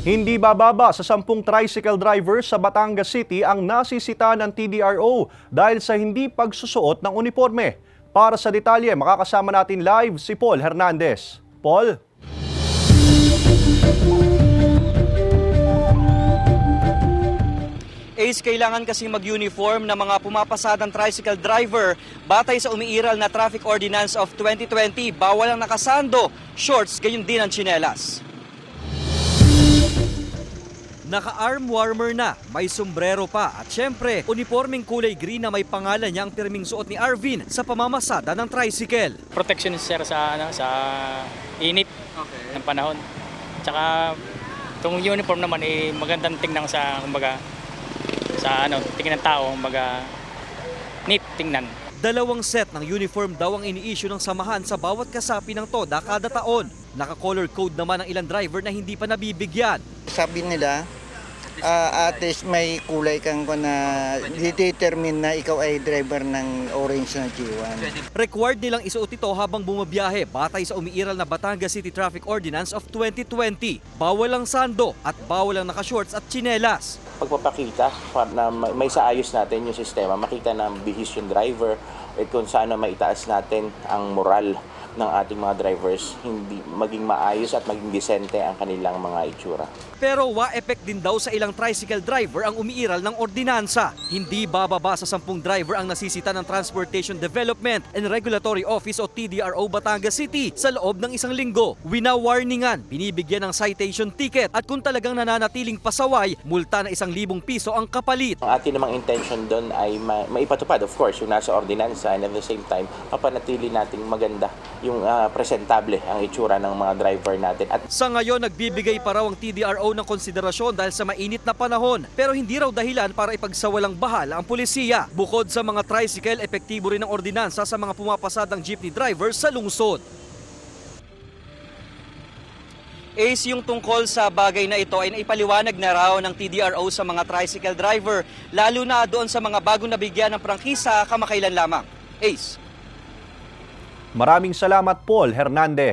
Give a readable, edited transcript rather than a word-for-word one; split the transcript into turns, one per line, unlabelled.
Hindi bababa sa 10 tricycle drivers sa Batangas City ang nasisita ng TDRO dahil sa hindi pagsusuot ng uniforme. Para sa detalye, makakasama natin live si Paul Hernandez. Paul?
Ace, kailangan kasing mag-uniform ng mga pumapasadang tricycle driver batay sa umiiral na Traffic Ordinance of 2020. Bawal ang nakasando, shorts, gayon din ang tsinelas. Naka-arm warmer na, may sombrero pa at syempre, uniformeng kulay green na may pangalan niya ang pirming suot ni Arvin sa pamamasada ng tricycle.
Protection sir sa init ng panahon. Tsaka itong uniform naman magandang tingnan sa tingnan ng tao, neat tingnan.
Dalawang set ng uniform daw ang ini-issue ng samahan sa bawat kasapi ng TODA kada taon. Naka-color code naman ang ilang driver na hindi pa nabibigyan.
Sabi nila, at least may kulay kang na determine na ikaw ay driver ng orange na G1.
Required nilang isuot ito habang bumabiyahe batay sa umiiral na Batangas City Traffic Ordinance of 2020. Bawal ang sando at bawal ang naka-shorts at tsinelas.
Pagpapakita na may saayos natin yung sistema, makita ng bihis yung driver at kung saan maitaas natin ang moral ng ating mga drivers, hindi maging maayos at maging disente ang kanilang mga itsura.
Pero wa-effect din daw sa ilang tricycle driver ang umiiral ng ordinansa. Hindi bababa sa 10 driver ang nasisita ng Transportation Development and Regulatory Office o TDRO Batangas City sa loob ng isang linggo. Wina-warningan, binibigyan ng citation ticket at kung talagang nananatiling pasaway, multa na 1,000 piso ang kapalit.
Ang ating namang intention doon ay maipatupad, of course, yung nasa ordinansa and at the same time, mapanatili nating maganda yung presentable ang itsura ng mga driver natin. At
sa ngayon, nagbibigay pa raw ang TDRO ng konsiderasyon dahil sa mainit na panahon. Pero hindi raw dahilan para ipagsawalang bahala ang pulisiya. Bukod sa mga tricycle, epektibo rin ang ordinansa sa mga pumapasadang jeepney drivers sa lungsod. Ace, yung tungkol sa bagay na ito ay naipaliwanag na raw ng TDRO sa mga tricycle driver, lalo na doon sa mga bagong nabigyan ng prangkisa kamakailan lamang. Ace.
Maraming salamat, Paul Hernandez.